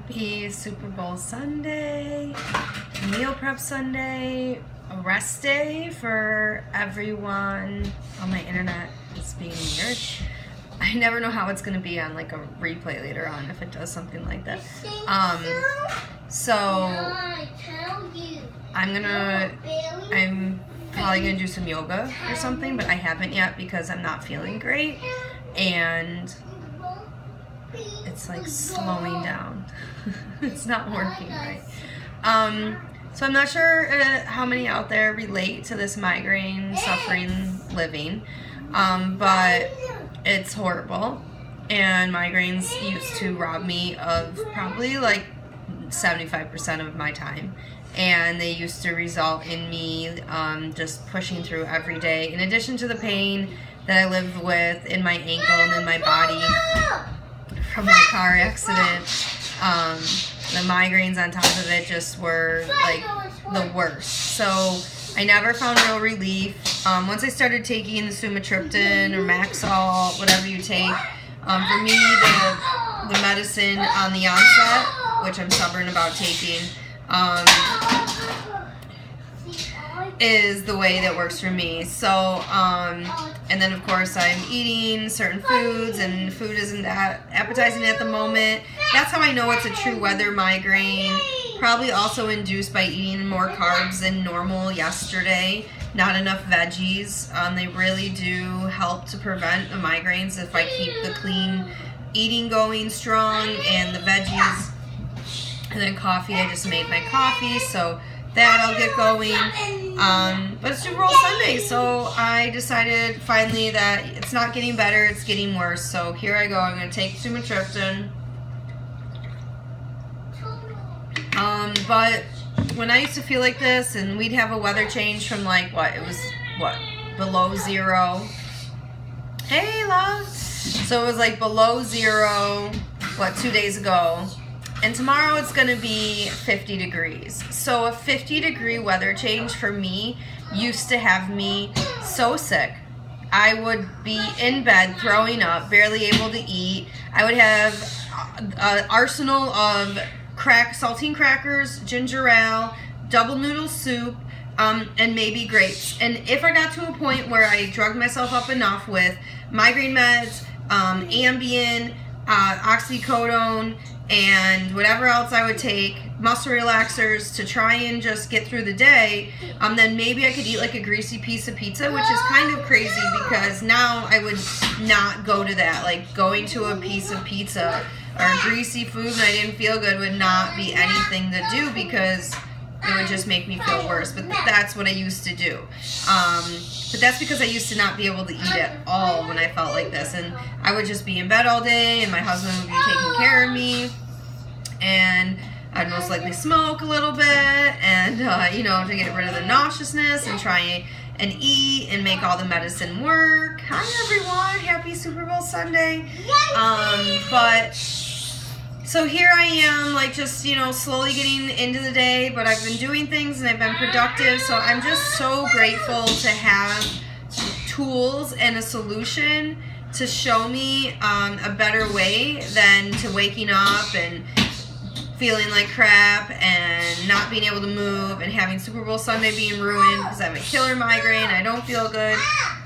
Happy Super Bowl Sunday, meal prep Sunday, a rest day for everyone. Oh, my internet is being weird. I never know how it's going to be on like a replay later on if it does something like that. So I'm probably going to do some yoga or something, but I haven't yet because I'm not feeling great and it's like slowing down. It's not working right. So I'm not sure how many out there relate to this migraine suffering living, but it's horrible, and migraines used to rob me of probably like 75% of my time, and they used to result in me just pushing through every day, in addition to the pain that I lived with in my ankle and in my body from my car accident. The migraines on top of it just were like the worst. So I never found real relief. Once I started taking the sumatriptan or Maxol, whatever you take, for me the medicine on the onset, which I'm stubborn about taking, is the way that works for me. So, and then of course I'm eating certain foods, and food isn't that appetizing at the moment. That's how I know it's a true weather migraine. Probably also induced by eating more carbs than normal yesterday. Not enough veggies. They really do help to prevent the migraines if I keep the clean eating going strong and the veggies. And then coffee, I just made my coffee, so that'll get going. But it's Super Bowl Sunday, so I decided finally that it's not getting better, it's getting worse. So here I go. I'm going to take sumatriptan. But when I used to feel like this, and we'd have a weather change from like below zero. Hey, love. So it was like below zero, 2 days ago. And tomorrow it's going to be 50 degrees. So a 50-degree weather change for me used to have me so sick. I would be in bed throwing up, barely able to eat. I would have an arsenal of saltine crackers, ginger ale, double noodle soup, and maybe grapes. And if I got to a point where I drugged myself up enough with migraine meds, Ambien, oxycodone, and whatever else I would take, muscle relaxers to try and just get through the day, then maybe I could eat like a greasy piece of pizza, which is kind of crazy because now I would not go to that. Like going to a piece of pizza or greasy food and I didn't feel good would not be anything to do because it would just make me feel worse. But that's what I used to do. But that's because I used to not be able to eat at all when I felt like this. And I would just be in bed all day and my husband would be taking care of me. And I'd most likely smoke a little bit and, to get rid of the nauseousness and try and eat and make all the medicine work. Hi, everyone. Happy Super Bowl Sunday. So here I am, like just, slowly getting into the day, but I've been doing things and I've been productive. So I'm just so grateful to have tools and a solution to show me a better way than to waking up and feeling like crap and not being able to move and having Super Bowl Sunday being ruined because I have a killer migraine. I don't feel good.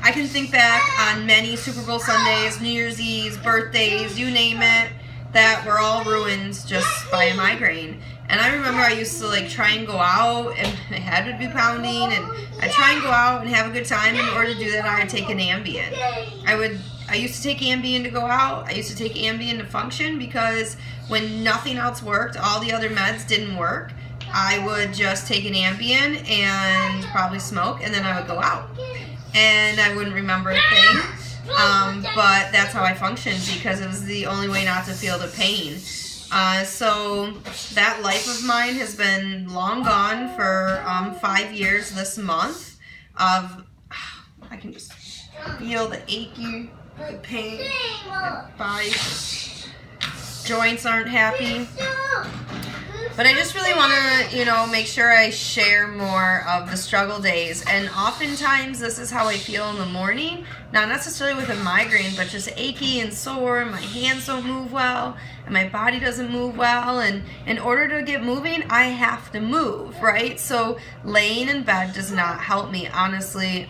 I can think back on many Super Bowl Sundays, New Year's Eves, birthdays, you name it, that were all ruined just by a migraine. And I remember I used to like try and go out and my head would be pounding and I'd try and go out and have a good time. In order to do that, I would take an Ambien. I used to take Ambien to go out. I used to take Ambien to function because when nothing else worked, all the other meds didn't work, I would just take an Ambien and probably smoke and then I would go out. And I wouldn't remember a thing. But that's how I functioned because it was the only way not to feel the pain. So that life of mine has been long gone for 5 years this month. I can just feel the achy, the pain, the body. Joints aren't happy. But I just really want to, you know, make sure I share more of the struggle days. And oftentimes this is how I feel in the morning. Not necessarily with a migraine, but just achy and sore. My hands don't move well and my body doesn't move well. And in order to get moving, I have to move, right? So laying in bed does not help me, honestly.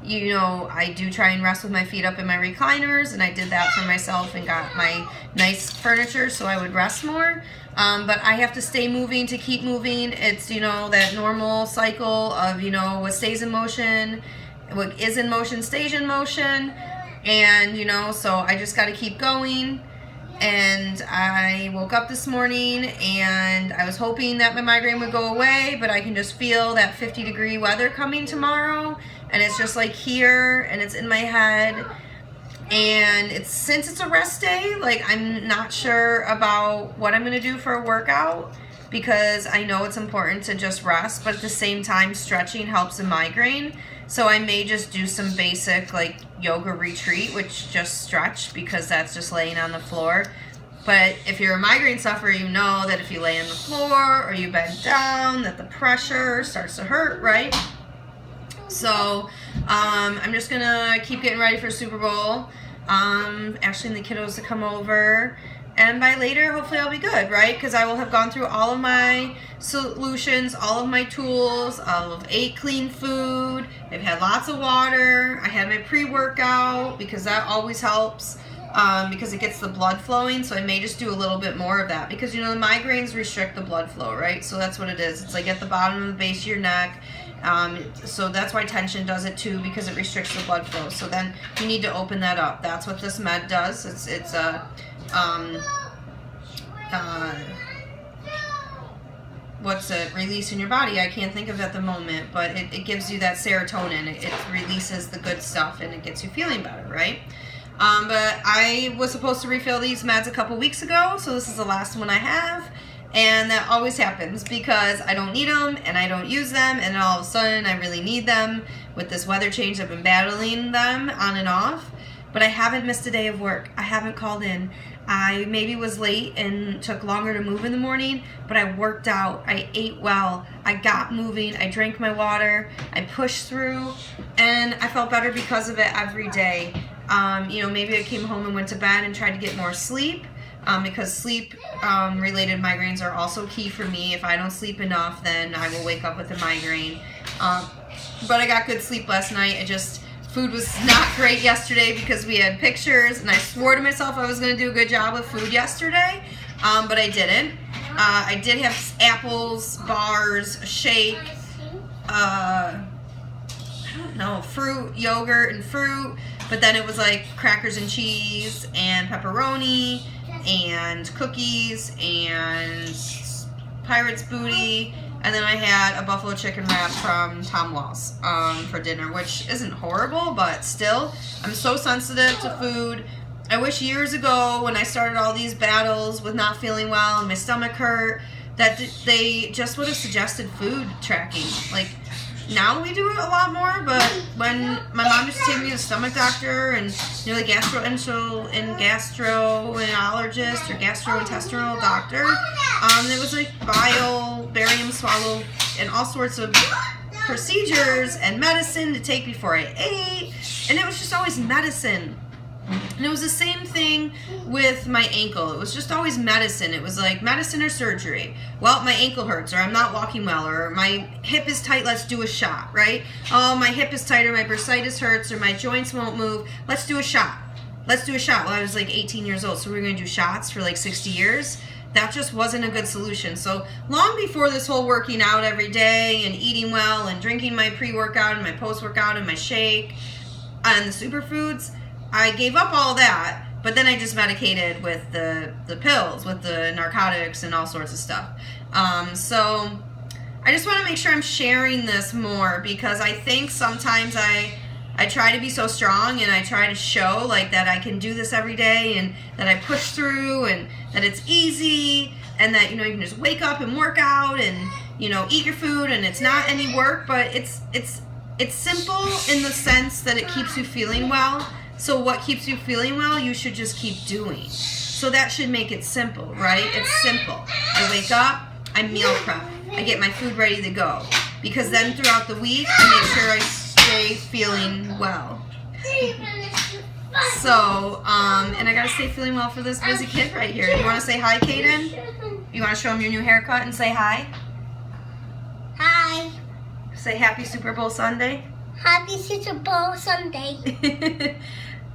You know, I do try and rest with my feet up in my recliners, and I did that for myself and got my nice furniture so I would rest more. But I have to stay moving to keep moving. It's, you know, that normal cycle of, you know, what stays in motion, what is in motion stays in motion. And, you know, so I just got to keep going. And I woke up this morning and I was hoping that my migraine would go away, but I can just feel that 50-degree weather coming tomorrow. And it's just like here, and it's in my head. And since it's a rest day, like, I'm not sure about what I'm gonna do for a workout, because I know it's important to just rest, but at the same time, stretching helps a migraine. So I may just do some basic like yoga retreat, which just stretch, because that's just laying on the floor. But if you're a migraine sufferer, you know that if you lay on the floor or you bend down, that the pressure starts to hurt, right? So I'm just gonna keep getting ready for Super Bowl. Ashley and the kiddos to come over, and by later hopefully I'll be good, right? Because I will have gone through all of my solutions, all of my tools. I'll have ate clean food. I've had lots of water. I had my pre-workout, because that always helps, because it gets the blood flowing. So I may just do a little bit more of that, because, you know, the migraines restrict the blood flow, right? So that's what it is. It's like at the bottom of the base of your neck. So that's why tension does it too, because it restricts the blood flow. So then you need to open that up. That's what this med does. It's a what's it release in your body? I can't think of it at the moment, but it gives you that serotonin. It releases the good stuff and it gets you feeling better, right? But I was supposed to refill these meds a couple weeks ago, so this is the last one I have. And that always happens because I don't need them and I don't use them, and all of a sudden I really need them. With this weather change, I've been battling them on and off, but I haven't missed a day of work. I haven't called in. I maybe was late and took longer to move in the morning, but I worked out, I ate well, I got moving, I drank my water, I pushed through, and I felt better because of it every day. You know, maybe I came home and went to bed and tried to get more sleep. Because sleep related migraines are also key for me. If I don't sleep enough, then I will wake up with a migraine. But I got good sleep last night. Food was not great yesterday because we had pictures, and I swore to myself I was going to do a good job with food yesterday, but I didn't. I did have apples, bars, a shake, I don't know, fruit, yogurt and fruit, but then it was like crackers and cheese and pepperoni and cookies and pirate's booty, and then I had a buffalo chicken wrap from Tom Wall's for dinner, which isn't horrible, but still, I'm so sensitive to food. I wish years ago, when I started all these battles with not feeling well and my stomach hurt, that they just would have suggested food tracking. Like, now we do it a lot more, but when my mom used to take me to the stomach doctor and, you know, the gastroenterologist or gastrointestinal doctor, it was like bile, barium swallow, and all sorts of procedures and medicine to take before I ate, and it was just always medicine. And it was the same thing with my ankle. It was just always medicine. It was like medicine or surgery. Well, my ankle hurts, or I'm not walking well, or my hip is tight, let's do a shot, right? Oh, my hip is tight, or my bursitis hurts, or my joints won't move, let's do a shot. Let's do a shot. Well, I was like 18 years old, so we were going to do shots for like 60 years. That just wasn't a good solution. So long before this whole working out every day and eating well and drinking my pre-workout and my post-workout and my shake and the superfoods, I gave up all that, but then I just medicated with the pills, with the narcotics and all sorts of stuff. So I just want to make sure I'm sharing this more, because I think sometimes I try to be so strong and I try to show like that I can do this every day and that I push through and that it's easy and that, you know, you can just wake up and work out and, you know, eat your food and it's not any work, but it's simple in the sense that it keeps you feeling well. So what keeps you feeling well, you should just keep doing. So that should make it simple, right? It's simple. I wake up, I meal prep, I get my food ready to go. Because then throughout the week, I make sure I stay feeling well. So, and I gotta stay feeling well for this busy kid right here. You wanna say hi, Kaden? You wanna show him your new haircut and say hi? Hi. Say happy Super Bowl Sunday. Happy Super Bowl Sunday.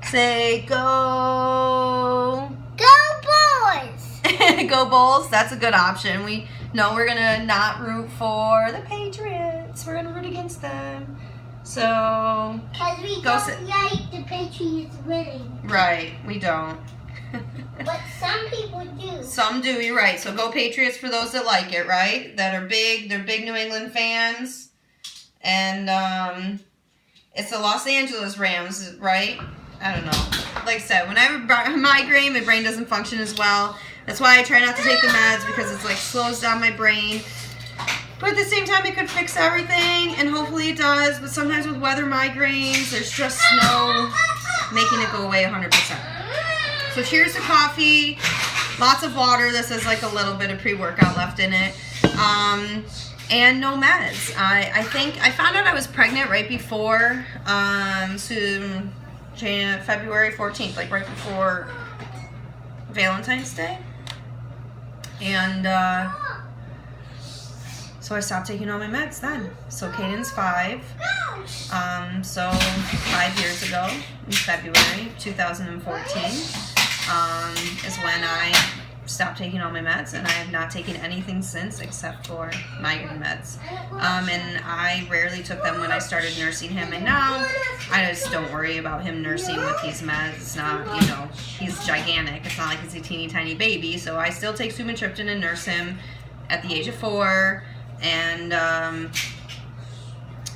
Say go. Go Boys! Go Bulls. That's a good option. We're gonna not root for the Patriots. We're gonna root against them. So Because we go don't like the Patriots winning. Right, we don't. But some people do. Some do, you're right. So go Patriots for those that like it, right? That are big, they're big New England fans. And it's the Los Angeles Rams, right? I don't know. Like I said, when I have a migraine, my brain doesn't function as well. That's why I try not to take the meds, because it's like slows down my brain. But at the same time, it could fix everything, and hopefully it does. But sometimes with weather migraines, there's just no making it go away 100%. So cheers to coffee, lots of water. This has like a little bit of pre-workout left in it. And no meds. I think I found out I was pregnant right before February 14th, like right before Valentine's Day. And so I stopped taking all my meds then. So Caden's 5. So 5 years ago, in February 2014, is when I stopped taking all my meds, and I have not taken anything since except for migraine meds. And I rarely took them when I started nursing him, and now I just don't worry about him nursing with these meds. It's not, you know, he's gigantic. It's not like he's a teeny tiny baby, so I still take sumatriptan and nurse him at the age of 4, and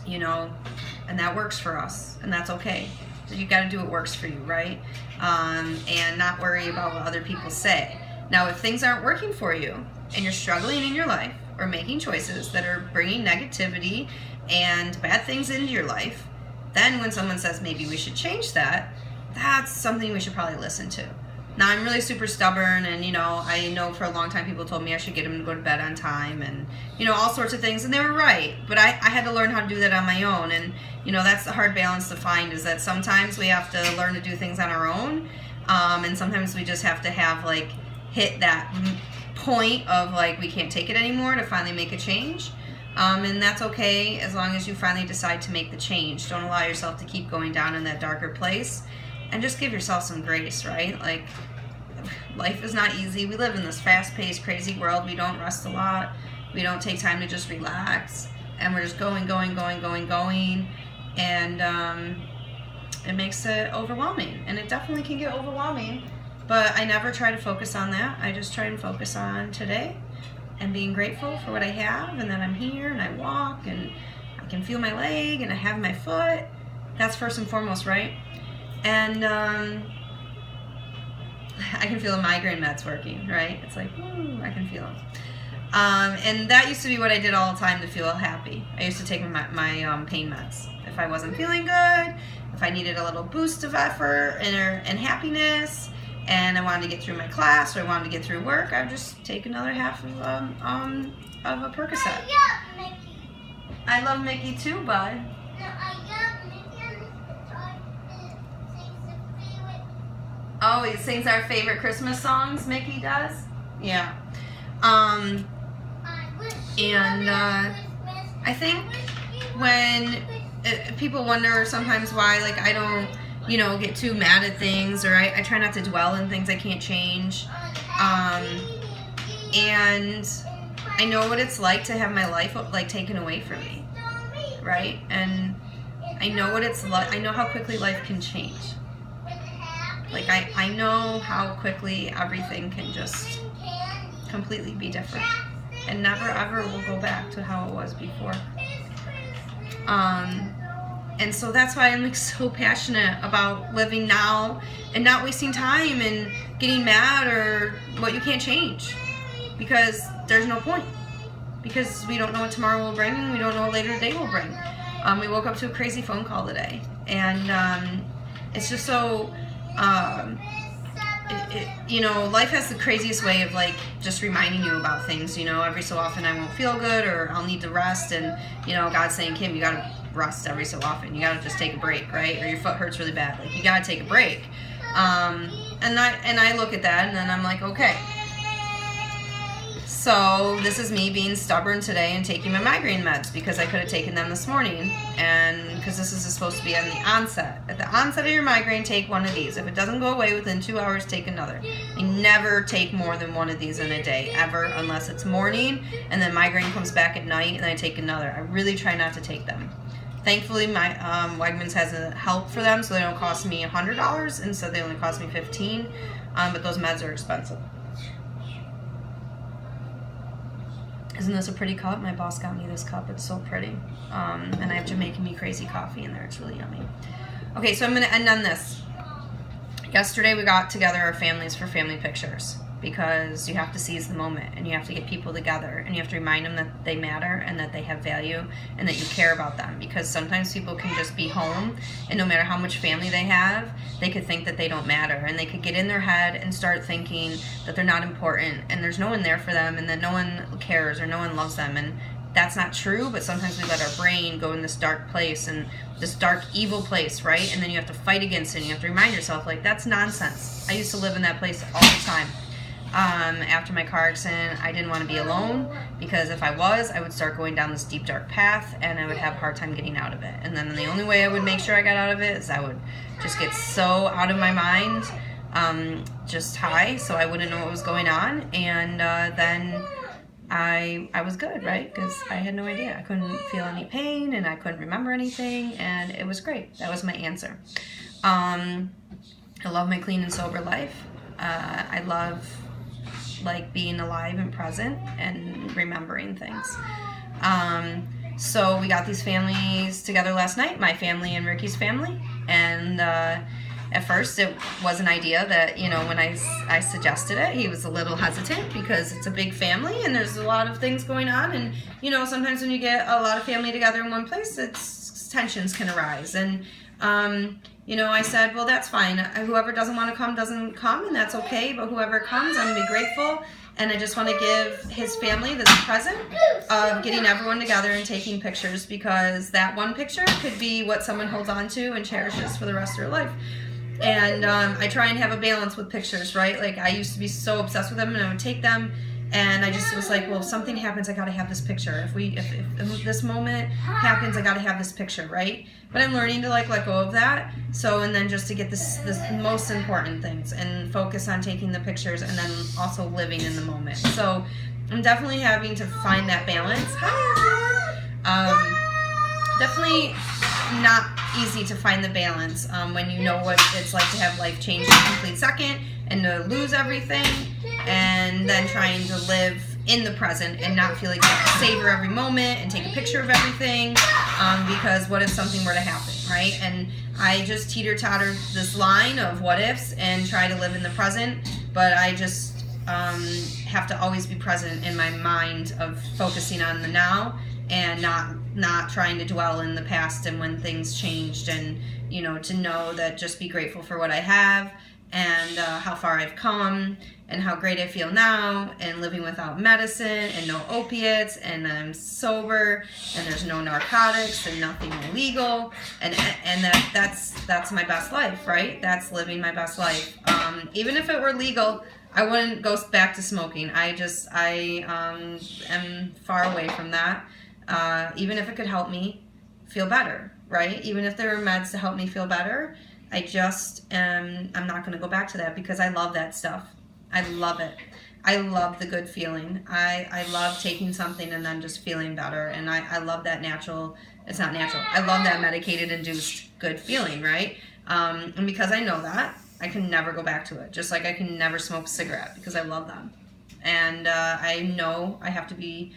you know, and that works for us, and that's okay. You got to do what works for you, right? And not worry about what other people say. Now, if things aren't working for you and you're struggling in your life or making choices that are bringing negativity and bad things into your life, then when someone says maybe we should change that, that's something we should probably listen to. Now, I'm really super stubborn, and, you know, I know for a long time people told me I should get him to go to bed on time and, you know, all sorts of things, and they were right. But I had to learn how to do that on my own, and, you know, that's the hard balance to find, is that sometimes we have to learn to do things on our own, and sometimes we just have to have, like, hit that point of, like, we can't take it anymore to finally make a change. And that's okay as long as you finally decide to make the change. Don't allow yourself to keep going down in that darker place, and just give yourself some grace, right? Like, life is not easy. We live in this fast-paced, crazy world. We don't rest a lot. We don't take time to just relax, and we're just going, and it makes it overwhelming, and it definitely can get overwhelming. But I never try to focus on that. I just try and focus on today and being grateful for what I have, and that I'm here and I walk and I can feel my leg and I have my foot. That's first and foremost, right? And I can feel the migraine meds working, right? It's like, woo, I can feel them. And that used to be what I did all the time to feel happy. I used to take my pain meds. If I wasn't feeling good, if I needed a little boost of effort and happiness, and I wanted to get through my class, or I wanted to get through work, I would just take another half of a Percocet. I love Mickey too, bud. Oh, he sings our favorite Christmas songs, Mickey does? Yeah. And I think when people wonder sometimes why, like, I don't, you know, get too mad at things, or I try not to dwell in things I can't change. And I know what it's like to have my life, like, taken away from me, right? And I know what it's like. I know how quickly life can change. Like, I know how quickly everything can just completely be different, and never ever will go back to how it was before. And so that's why I'm, like, so passionate about living now and not wasting time and getting mad or what you can't change, because there's no point, because we don't know what tomorrow will bring, and we don't know what later day will bring. We woke up to a crazy phone call today, and it's just so you know, life has the craziest way of like just reminding you about things. You know, every so often I won't feel good or I'll need to rest, and you know, God's saying, Kim, you gotta rest every so often. You gotta just take a break, right? Or your foot hurts really bad. Like, you gotta take a break. And I look at that and then I'm like, okay. So this is me being stubborn today and taking my migraine meds because I could have taken them this morning, and because this is supposed to be on the onset. At the onset of your migraine, take one of these. If it doesn't go away within 2 hours, take another. You never take more than one of these in a day, ever, unless it's morning and then migraine comes back at night and I take another. I really try not to take them. Thankfully, my Wegmans has a help for them, so they don't cost me $100, and so they only cost me $15. But those meds are expensive. Isn't this a pretty cup? My boss got me this cup. It's so pretty. And I have Jamaican Me Crazy coffee in there. It's really yummy. Okay, so I'm going to end on this. Yesterday we got together our families for family pictures because you have to seize the moment and you have to get people together and you have to remind them that they matter and that they have value and that you care about them, because sometimes people can just be home and no matter how much family they have, they could think that they don't matter, and they could get in their head and start thinking that they're not important and there's no one there for them and that no one cares or no one loves them. And that's not true, but sometimes we let our brain go in this dark place and this dark, evil place, right? And then you have to fight against it and you have to remind yourself, like, that's nonsense. I used to live in that place all the time. After my car accident, I didn't want to be alone, because if I was, I would start going down this deep, dark path and I would have a hard time getting out of it. And then the only way I would make sure I got out of it is I would just get so out of my mind, just high, so I wouldn't know what was going on. And then I was good, right? Because I had no idea. I couldn't feel any pain and I couldn't remember anything, and it was great. That was my answer. I love my clean and sober life. I love like being alive and present and remembering things. So we got these families together last night, my family and Ricky's family, and at first it was an idea that, you know, when I suggested it, he was a little hesitant because it's a big family and there's a lot of things going on, and you know, sometimes when you get a lot of family together in one place, tensions can arise. And you know, I said, well, that's fine. Whoever doesn't want to come doesn't come, and that's okay. But whoever comes, I'm going to be grateful. And I just want to give his family this present of getting everyone together and taking pictures, because that one picture could be what someone holds on to and cherishes for the rest of their life. And I try and have a balance with pictures, right? Like, I used to be so obsessed with them, and I would take them. And I just was like, well, if something happens, I got to have this picture. If this moment happens, I got to have this picture, right? But I'm learning to like let go of that. So, and then just to get this most important things and focus on taking the pictures and then also living in the moment. So I'm definitely having to find that balance. Hi, everyone. Definitely not easy to find the balance when you know what it's like to have life change in a complete second and to lose everything, and then trying to live in the present and not feel like you have to savor every moment and take a picture of everything, because what if something were to happen, right? And I just teeter-totter this line of what ifs and try to live in the present, but I just have to always be present in my mind of focusing on the now and not trying to dwell in the past and when things changed, and you know, to know that just be grateful for what I have and how far I've come and how great I feel now, and living without medicine and no opiates, and I'm sober and there's no narcotics and nothing illegal, and that's my best life, right? That's living my best life. Even if it were legal, I wouldn't go back to smoking. I am far away from that. Even if it could help me feel better, right? Even if there were meds to help me feel better, I'm not going to go back to that, because I love that stuff. I love it. I love the good feeling. I love taking something and then just feeling better. And I love that natural, it's not natural, I love that medicated induced good feeling, right? And because I know that, I can never go back to it. Just like I can never smoke a cigarette, because I love them. And I know I have to be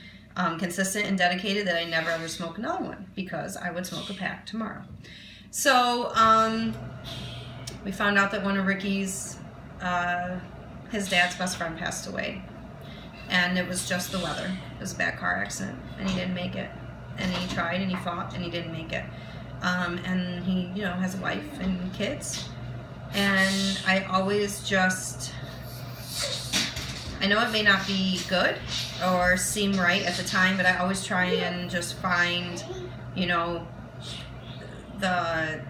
consistent and dedicated that I never ever smoke another one, because I would smoke a pack tomorrow. So we found out that one of Ricky's, his dad's best friend passed away, and it was just the weather. It was a bad car accident, and he didn't make it. And he tried and he fought and he didn't make it. And he, you know, has a wife and kids. And I always just I know it may not be good or seem right at the time, but I always try and just find, you know, the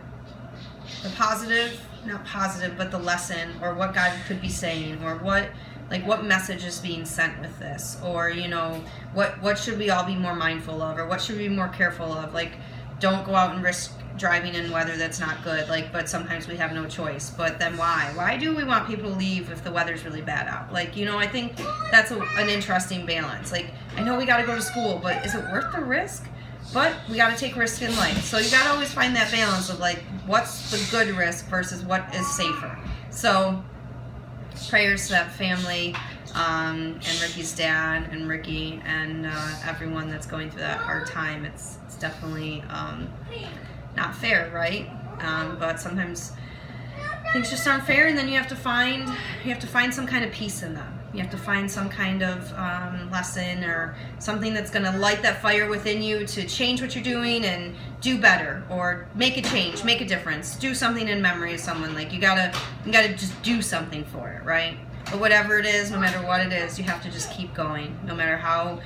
positive, not positive, but the lesson, or what God could be saying, or what message is being sent with this, or, you know, what should we all be more mindful of, or what should we be more careful of. Like, don't go out and risk driving in weather that's not good, like, but sometimes we have no choice. But then why do we want people to leave if the weather's really bad out? Like, you know, I think that's an interesting balance. Like, I know we got to go to school, but is it worth the risk? But we got to take risks in life, so you got to always find that balance of, like, what's the good risk versus what is safer. So prayers to that family, and Ricky's dad and Ricky, and everyone that's going through that hard time. It's definitely not fair, right? But sometimes things just aren't fair, and then you have to find some kind of peace in them. You have to find some kind of lesson, or something that's going to light that fire within you to change what you're doing and do better, or make a change, make a difference, do something in memory of someone. Like, you gotta just do something for it, right? But whatever it is, no matter what it is, you have to just keep going, no matter how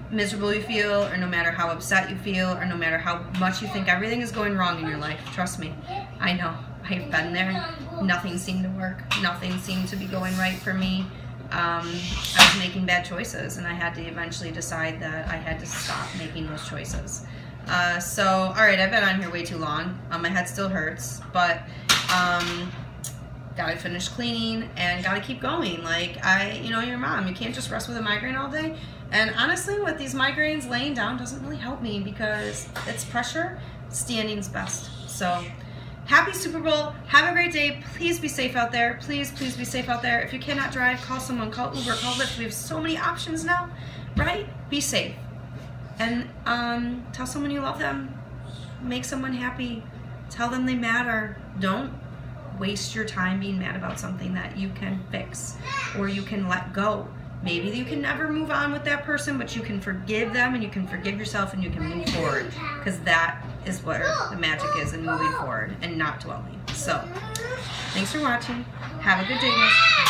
miserable you feel, or no matter how upset you feel, or no matter how much you think everything is going wrong in your life. Trust me, I know. I've been there. Nothing seemed to work. Nothing seemed to be going right for me. I was making bad choices, and I had to eventually decide that I had to stop making those choices. So, all right, I've been on here way too long. My head still hurts, but gotta finish cleaning and gotta keep going. Like, you know, your mom, you can't just rest with a migraine all day. And honestly, with these migraines, laying down doesn't really help me because it's pressure. Standing's best. So, happy Super Bowl. Have a great day. Please be safe out there. Please be safe out there. If you cannot drive, call someone, call Uber, call Lyft. We have so many options now, right? Be safe. And tell someone you love them. Make someone happy. Tell them they matter. Don't waste your time being mad about something that you can fix or you can let go. Maybe you can never move on with that person, but you can forgive them and you can forgive yourself and you can move forward, because that is where the magic is in moving forward and not dwelling. So, thanks for watching. Have a good day, guys.